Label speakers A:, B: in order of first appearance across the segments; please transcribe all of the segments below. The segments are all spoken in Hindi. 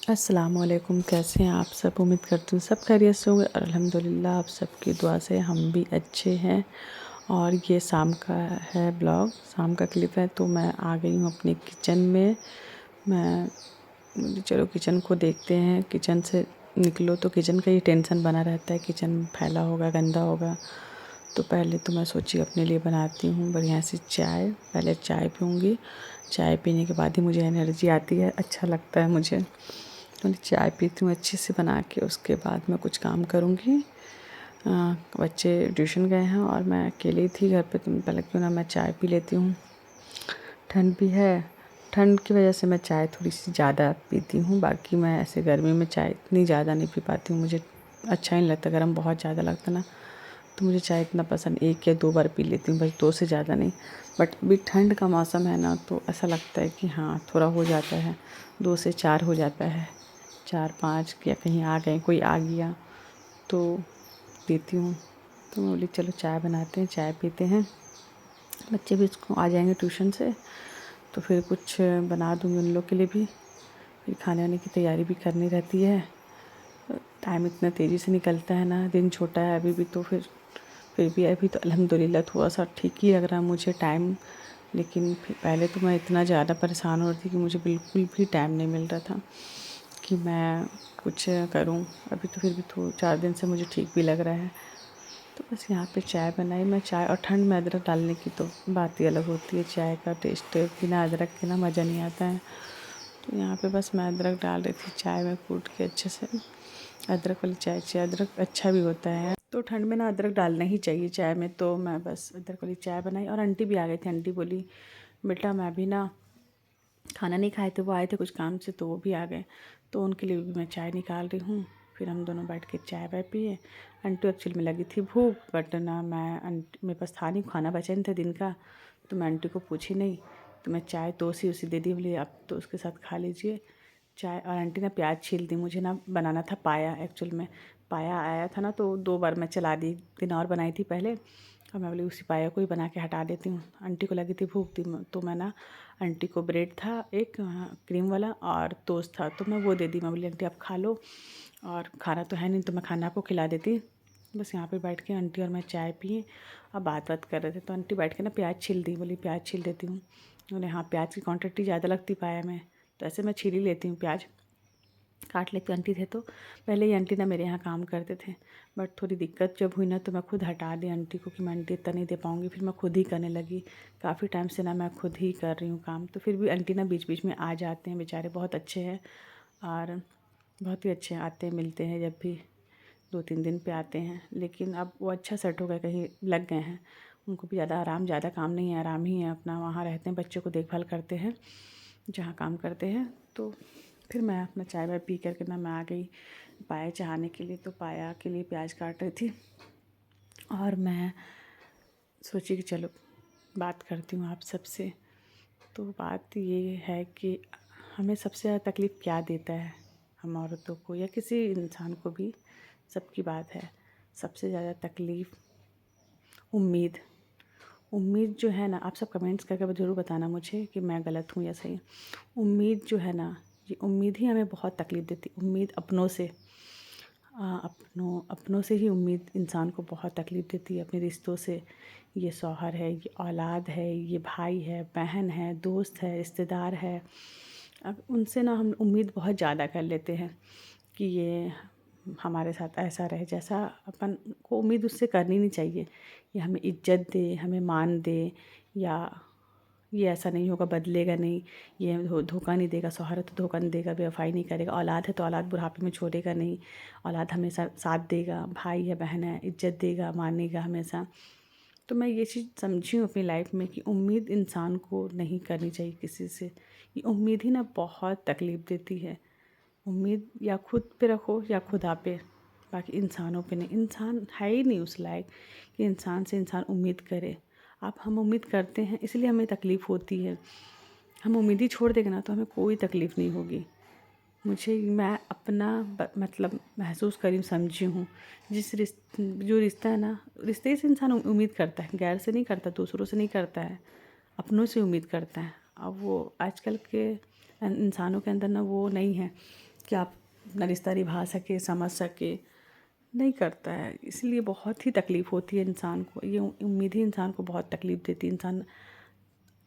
A: अस्सलामुअलैकुम। कैसे हैं आप सब? उम्मीद करती हूँ सब खैरियत से होंगे और अल्हम्दुलिल्लाह आप सबकी दुआ से हम भी अच्छे हैं। और ये शाम का है ब्लॉग, शाम का क्लिप है। तो मैं आ गई हूँ अपने किचन में। चलो किचन को देखते हैं। किचन से निकलो तो किचन का ही टेंशन बना रहता है, किचन फैला होगा, गंदा होगा। तो पहले तो मैं सोची अपने लिए बनाती हूँ बढ़िया सी चाय। पहले चाय पीऊँगी, चाय पीने के बाद ही मुझे एनर्जी आती है, अच्छा लगता है मुझे। तो चाय पीती हूँ अच्छे से बना के, उसके बाद मैं कुछ काम करूँगी। बच्चे ट्यूशन गए हैं और मैं अकेली थी घर पे, तो पहले क्यों ना मैं चाय पी लेती हूँ। ठंड भी है, ठंड की वजह से मैं चाय थोड़ी सी ज़्यादा पीती हूँ। बाकी मैं ऐसे गर्मी में चाय इतनी ज़्यादा नहीं पी पाती हूँ, मुझे अच्छा नहीं लगता। गर्म बहुत ज़्यादा लगता ना, तो मुझे चाय इतना पसंद, 1 या 2 बार पी लेती हूँ बस, 2 से ज़्यादा नहीं। बट अभी ठंड का मौसम है ना, तो ऐसा लगता है कि हाँ थोड़ा हो जाता है, 2 से 4 हो जाता है, 4-5 या कहीं आ गए, कोई आ गया तो पीती हूँ। तो मैं बोली चलो चाय बनाते हैं, चाय पीते हैं। बच्चे भी इसको आ जाएंगे ट्यूशन से, तो फिर कुछ बना दूँगी उन लोग के लिए भी। फिर खाने वाने की तैयारी भी करनी रहती है। टाइम इतना तेज़ी से निकलता है ना, दिन छोटा है अभी भी, तो फिर भी अभी तो अल्हम्दुलिल्लाह थोड़ा सा ठीक ही लग रहा है मुझे टाइम। लेकिन फिर पहले तो मैं इतना ज़्यादा परेशान हो रही थी कि मुझे बिल्कुल भी टाइम नहीं मिल रहा था कि मैं कुछ करूं। अभी तो फिर भी 4 दिन से मुझे ठीक भी लग रहा है। तो बस यहाँ पे चाय बनाई मैं। चाय और ठंड में अदरक डालने की तो बात ही अलग होती है, चाय का टेस्ट बिना अदरक के ना मज़ा नहीं आता है। तो यहाँ पे बस मैं अदरक डाल रही थी चाय में कूट के अच्छे से। अदरक वाली चाय से अदरक अच्छा भी होता है, तो ठंड में ना अदरक डालना ही चाहिए चाय में। तो मैं बस अदरक वाली चाय बनाई और आंटी भी आ गई थी। आंटी बोली बेटा मैं भी ना खाना नहीं खाए थे, वो आए थे कुछ काम से, तो वो भी आ गए, तो उनके लिए भी मैं चाय निकाल रही हूँ। फिर हम दोनों बैठ के चाय वाय पिए। आंटी एक्चुअली में लगी थी भूख, बट ना मैं मेरे पास था नहीं, खाना बचे नहीं थे दिन का, तो मैं आंटी को पूछी नहीं। तो मैं चाय तो उसी दे दी, बोली आप तो उसके साथ खा लीजिए चाय। और आंटी ने प्याज छील दी। मुझे ना बनाना था पाया, एक्चुअल में पाया आया था ना, तो 2 बार मैं चला दी। दिन और बनाई थी पहले, और मैं बोली उसी पाया को ही बना के हटा देती हूँ। आंटी को लगी थी भूख थी, तो मैं ना आंटी को ब्रेड था एक क्रीम वाला और टोस्ट था, तो मैं वो दे दी। मैं बोली आंटी आप खा लो, और खाना तो है नहीं तो मैं खाना आपको खिला देती। बस यहाँ पे बैठ के आंटी और मैं चाय पिए और बात कर रहे थे। तो आंटी बैठ के ना प्याज छील दी, बोली प्याज छील देती हूँ। बोले हाँ प्याज की क्वांटिटी ज़्यादा लगती पाया में, तो ऐसे मैं छील ही लेती हूँ प्याज, काट लेती हूँ। आंटी थे तो पहले ही आंटी ना मेरे यहाँ काम करते थे, बट थोड़ी दिक्कत जब हुई ना, तो मैं खुद हटा दी आंटी को कि मैं आंटी इतना नहीं दे पाऊँगी। फिर मैं खुद ही करने लगी। काफ़ी टाइम से ना मैं खुद ही कर रही हूँ काम। तो फिर भी आंटी ना बीच बीच में आ जाते हैं, बेचारे बहुत अच्छे हैं, और बहुत ही अच्छे आते हैं, मिलते हैं जब भी, 2-3 दिन पे आते हैं। लेकिन अब वो अच्छा सेट हो गए, कहीं लग गए हैं। उनको भी ज़्यादा काम नहीं है, आराम ही है, अपना वहाँ रहते हैं, बच्चों को देखभाल करते हैं जहाँ काम करते हैं। तो फिर मैं अपना चाय वाय पी करके ना मैं आ गई पाया चढ़ाने के लिए। तो पाया के लिए प्याज काट रही थी, और मैं सोची कि चलो बात करती हूँ आप सबसे। तो बात ये है कि हमें सबसे ज़्यादा तकलीफ़ क्या देता है, हम औरतों को या किसी इंसान को भी, सबकी बात है। सबसे ज़्यादा तकलीफ़ उम्मीद। उम्मीद जो है ना, आप सब कमेंट्स करके ज़रूर बताना मुझे कि मैं गलत हूँ या सही। उम्मीद जो है ना, ये उम्मीद ही हमें बहुत तकलीफ़ देती। उम्मीद अपनों से, अपनों से ही उम्मीद इंसान को बहुत तकलीफ़ देती है। अपने रिश्तों से, ये शौहर है, ये औलाद है, ये भाई है, बहन है, दोस्त है, रिश्तेदार है। अब उनसे ना हम उम्मीद बहुत ज़्यादा कर लेते हैं कि ये हमारे साथ ऐसा रहे जैसा अपन को उम्मीद उससे करनी नहीं चाहिए। ये हमें इज्जत दे, हमें मान दे, या ये ऐसा नहीं होगा, बदलेगा नहीं, ये धोखा नहीं देगा, शौहर है तो धोखा नहीं देगा, बेवफाई नहीं करेगा, औलाद है तो औलाद बुढ़ापे में छोड़ेगा नहीं, औलाद हमेशा साथ देगा, भाई है बहन है इज्जत देगा, मानेगा हमेशा। तो मैं ये चीज़ समझी हूँ अपनी लाइफ में कि उम्मीद इंसान को नहीं करनी चाहिए किसी से। ये उम्मीद ही ना बहुत तकलीफ़ देती है। उम्मीद या खुद पे रखो या खुदा पे, बाकी इंसानों पे नहीं। इंसान है ही नहीं उस लायक कि इंसान से इंसान उम्मीद करे। अब हम उम्मीद करते हैं इसलिए हमें तकलीफ़ होती है। हम उम्मीद ही छोड़ देंगे ना, तो हमें कोई तकलीफ़ नहीं होगी। मैं अपना मतलब महसूस करी, समझी हूँ। जो रिश्ता है ना, रिश्ते से इंसान उम्मीद करता है, गैर से नहीं करता, दूसरों से नहीं करता है, अपनों से उम्मीद करता है। अब वो आजकल के इंसानों के अंदर ना वो नहीं है कि आप अपना रिश्ता निभा सके, समझ सके, नहीं करता है। इसलिए बहुत ही तकलीफ़ होती है इंसान को। ये उम्मीद ही इंसान को बहुत तकलीफ़ देती है। इंसान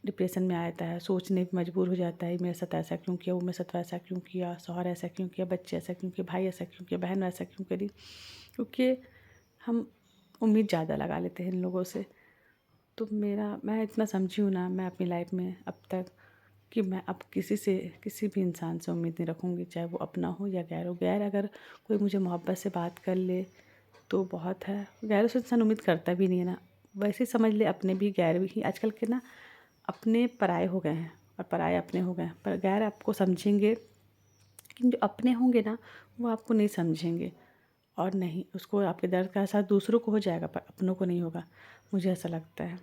A: डिप्रेशन में आ जाता है, सोचने पे मजबूर हो जाता है मेरे साथ ऐसा क्यों किया, वो मेरे साथ वैसा क्यों किया, शौहर ऐसा क्यों किया, बच्चे ऐसा क्यों किए, भाई ऐसा क्यों किया, बहन वैसा क्यों करी। क्योंकि हम उम्मीद ज़्यादा लगा लेते हैं इन लोगों से। तो मैं इतना समझी हूँ ना मैं अपनी लाइफ में अब तक, कि मैं अब किसी भी इंसान से उम्मीद नहीं रखूँगी, चाहे वो अपना हो या गैर हो। गैर अगर कोई मुझे मोहब्बत से बात कर ले तो बहुत है, गैरों से इंसान उम्मीद करता भी नहीं है ना। वैसे ही समझ ले, अपने भी गैर भी आजकल के ना अपने पराए हो गए हैं और पराए अपने हो गए हैं। पर गैर आपको समझेंगे, लेकिन जो अपने होंगे ना वो आपको नहीं समझेंगे। और नहीं, उसको आपके दर्द का एहसास दूसरों को हो जाएगा पर अपनों को नहीं होगा, मुझे ऐसा लगता है।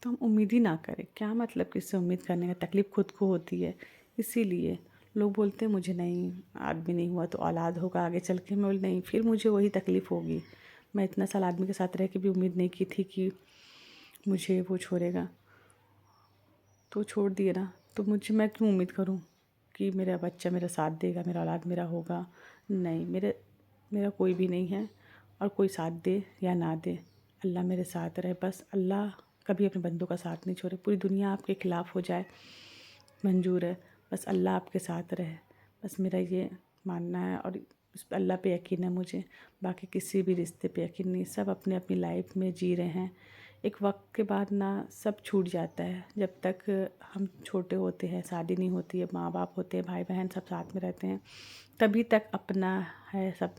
A: तो हम उम्मीद ही ना करें। क्या मतलब किससे उम्मीद करने का, तकलीफ़ खुद को होती है। इसीलिए लोग बोलते हैं मुझे नहीं, आदमी नहीं हुआ तो औलाद होगा आगे चल के। मैं बोली नहीं, फिर मुझे वही तकलीफ़ होगी। मैं इतना साल आदमी के साथ रह के भी उम्मीद नहीं की थी कि मुझे वो छोड़ेगा, तो छोड़ दिए ना। तो मैं क्यों उम्मीद करूं कि मेरा बच्चा मेरा साथ देगा, मेरा औलाद मेरा होगा। नहीं, मेरा कोई भी नहीं है। और कोई साथ दे या ना दे, अल्लाह मेरे साथ रहे बस। अल्लाह कभी अपने बंदों का साथ नहीं छोड़े। पूरी दुनिया आपके ख़िलाफ़ हो जाए, मंजूर है, बस अल्लाह आपके साथ रहे। बस मेरा ये मानना है और उस पे अल्लाह पे यकीन है मुझे। बाकी किसी भी रिश्ते पे यकीन नहीं। सब अपने अपनी लाइफ में जी रहे हैं। एक वक्त के बाद ना सब छूट जाता है। जब तक हम छोटे होते हैं, शादी नहीं होती है, माँ बाप होते हैं, भाई बहन सब साथ में रहते हैं, तभी तक अपना है सब।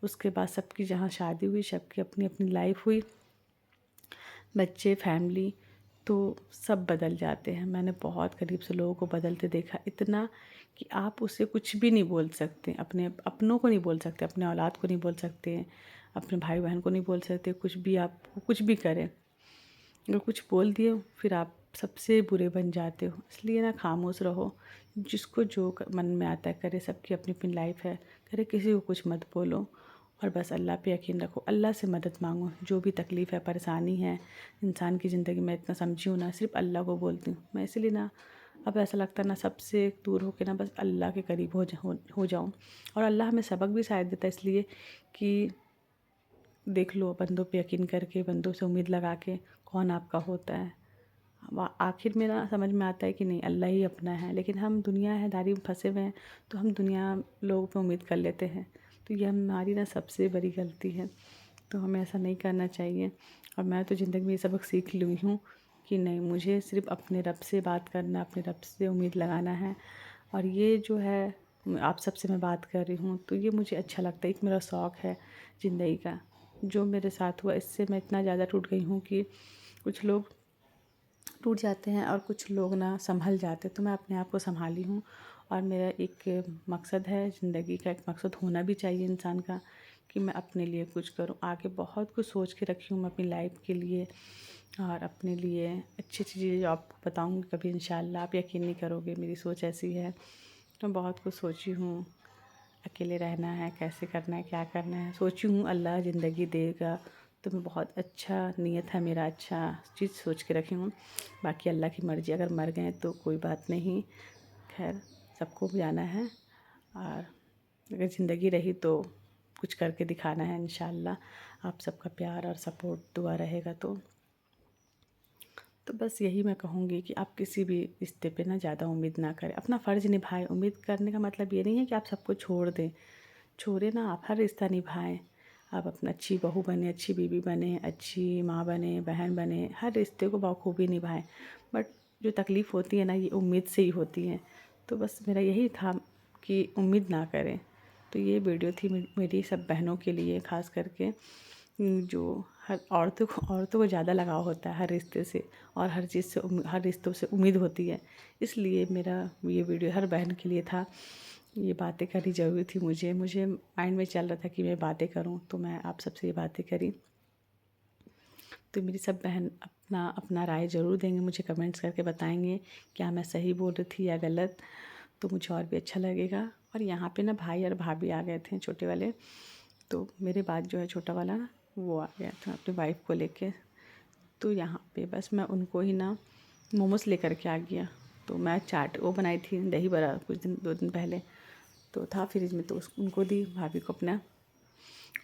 A: उसके बाद सबकी जहाँ शादी हुई, सबकी अपनी अपनी लाइफ हुई, बच्चे, फैमिली, तो सब बदल जाते हैं। मैंने बहुत करीब से लोगों को बदलते देखा, इतना कि आप उससे कुछ भी नहीं बोल सकते। अपनों को नहीं बोल सकते, अपने औलाद को नहीं बोल सकते, अपने भाई बहन को नहीं बोल सकते। कुछ भी आप कुछ भी करें, अगर कुछ बोल दिए फिर आप सबसे बुरे बन जाते हो। इसलिए ना खामोश रहो, जिसको जो मन में आता है करे। सबकी अपनी अपनी लाइफ है, करे, किसी को कुछ मत बोलो। और बस अल्लाह पे यकीन रखो, अल्लाह से मदद मांगो। जो भी तकलीफ़ है, परेशानी है इंसान की ज़िंदगी में, इतना समझी हूँ ना, सिर्फ अल्लाह को बोलती हूँ मैं। इसलिए ना अब ऐसा लगता है ना सबसे दूर होके ना बस अल्लाह के करीब हो जाऊँ। और अल्लाह हमें सबक भी शायद देता है, इसलिए कि देख लो, बंदों पे यकीन करके, बंदों से उम्मीद लगा के कौन आपका होता है। आखिर में ना समझ में आता है कि नहीं, अल्लाह ही अपना है। लेकिन हम दुनियादारी में फंसे हुए हैं, तो हम दुनिया लोगों पे उम्मीद कर लेते हैं। तो ये हमारी ना सबसे बड़ी गलती है। तो हमें ऐसा नहीं करना चाहिए। और मैं तो ज़िंदगी में ये सबक सीख ली हूँ कि नहीं, मुझे सिर्फ अपने रब से बात करना, अपने रब से उम्मीद लगाना है। और ये जो है आप सबसे मैं बात कर रही हूँ तो ये मुझे अच्छा लगता है। एक मेरा शौक़ है ज़िंदगी का। जो मेरे साथ हुआ इससे मैं इतना ज़्यादा टूट गई हूँ कि कुछ लोग टूट जाते हैं और कुछ लोग ना संभल जाते हैं। तो मैं अपने आप को संभाली हूँ। और मेरा एक मकसद है ज़िंदगी का, एक मकसद होना भी चाहिए इंसान का, कि मैं अपने लिए कुछ करूँ। आगे बहुत कुछ सोच के रखी हूँ मैं अपनी लाइफ के लिए और अपने लिए अच्छी अच्छी चीज़ें जो आपको बताऊँगी कभी इंशाल्लाह। आप यकीन नहीं करोगे, मेरी सोच ऐसी है। तो बहुत कुछ सोची हूँ, अकेले रहना है, कैसे करना है, क्या करना है, सोची हूँ। अल्लाह ज़िंदगी देगा तो मैं बहुत अच्छा नियत है मेरा, अच्छा चीज़ सोच के रखी हूँ। बाकी अल्लाह की मर्ज़ी, अगर मर गए तो कोई बात नहीं, खैर सबको जाना है। और अगर ज़िंदगी रही तो कुछ करके दिखाना है इंशाल्लाह। आप सबका प्यार और सपोर्ट दुआ रहेगा तो बस यही मैं कहूँगी कि आप किसी भी रिश्ते पे ना ज़्यादा उम्मीद ना करें, अपना फ़र्ज़ निभाएं। उम्मीद करने का मतलब ये नहीं है कि आप सबको छोड़ दें, छोड़े ना, आप हर रिश्ता निभाएं। आप अपना अच्छी बहू बने, अच्छी बीवी बने, अच्छी माँ बने, बहन बने, हर रिश्ते को बखूबी निभाएं। बट जो तकलीफ़ होती है ना, ये उम्मीद से ही होती है। तो बस मेरा यही था कि उम्मीद ना करें। तो ये वीडियो थी मेरी सब बहनों के लिए, ख़ास करके जो हर औरतों को ज़्यादा लगाव होता है हर रिश्ते से, और हर चीज़ से हर रिश्तों से उम्मीद होती है। इसलिए मेरा ये वीडियो हर बहन के लिए था। ये बातें करनी ज़रूरी थी मुझे माइंड में चल रहा था कि मैं बातें करूं, तो मैं आप सबसे ये बातें करी। तो मेरी सब बहन अपना अपना राय ज़रूर देंगे, मुझे कमेंट्स करके बताएंगे क्या मैं सही बोल रही थी या गलत, तो मुझे और भी अच्छा लगेगा। और यहाँ पे ना भाई और भाभी आ गए थे छोटे वाले, तो मेरे बाद जो है छोटा वाला ना वो आ गया था अपनी वाइफ को लेके। तो यहाँ पे बस मैं उनको ही ना मोमोज लेकर के आ गया। तो मैं चाट वो बनाई थी, दही बड़ा, कुछ दिन 2 दिन पहले। तो था फ्रिज में, तो उनको दी भाभी को अपना।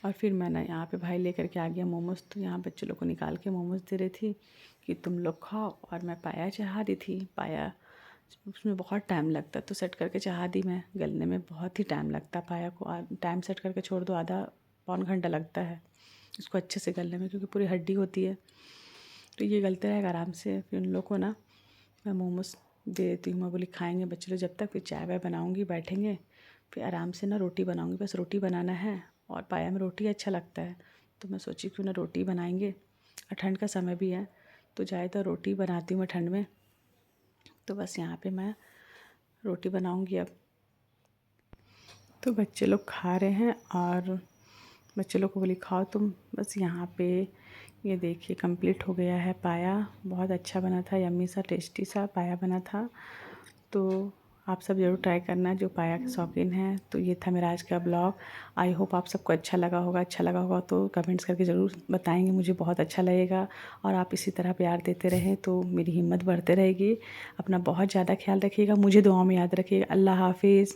A: और फिर मैं ना यहाँ पे भाई लेकर के आ गया मोमोज़। तो यहाँ बच्चों लोग को निकाल के मोमोज़ दे रही थी कि तुम लोग खाओ। और मैं पाया चढ़ा दी थी। पाया उसमें बहुत टाइम लगता, तो सेट करके चढ़ा दी मैं। गलने में बहुत ही टाइम लगता पाया को। टाइम सेट करके छोड़ दो, आधा पौन घंटा लगता है इसको अच्छे से गलने में, क्योंकि पूरी हड्डी होती है। तो ये गलते रहेगा आराम से। फिर उन लोग को ना मैं मोमोज़ दे देती हूँ। मैं बोली खाएंगे बच्चे लोग जब तक, फिर चाय वाय बनाऊँगी, बैठेंगे, फिर आराम से ना रोटी बनाऊँगी। बस रोटी बनाना है, और पाया में रोटी अच्छा लगता है, तो मैं सोची क्यों ना रोटी बनाएंगे। और ठंड का समय भी है, तो ज़्यादातर रोटी बनाती हूँ मैं ठंड में। तो बस यहाँ पे मैं रोटी बनाऊँगी अब। तो बच्चे लोग खा रहे हैं, और बच्चे लोग को बोली खाओ तुम। बस यहाँ पे ये देखिए कंप्लीट हो गया है पाया। बहुत अच्छा बना था, यम्मी सा टेस्टी सा पाया बना था। तो आप सब ज़रूर ट्राई करना जो पाया के शौकीन हैं। तो ये था मेरा आज का ब्लॉग। आई होप आप सबको अच्छा लगा होगा। अच्छा लगा होगा तो कमेंट्स करके ज़रूर बताएंगे, मुझे बहुत अच्छा लगेगा। और आप इसी तरह प्यार देते रहें तो मेरी हिम्मत बढ़ते रहेगी। अपना बहुत ज़्यादा ख्याल रखिएगा, मुझे दुआओं में याद रखिएगा। अल्लाह हाफिज़।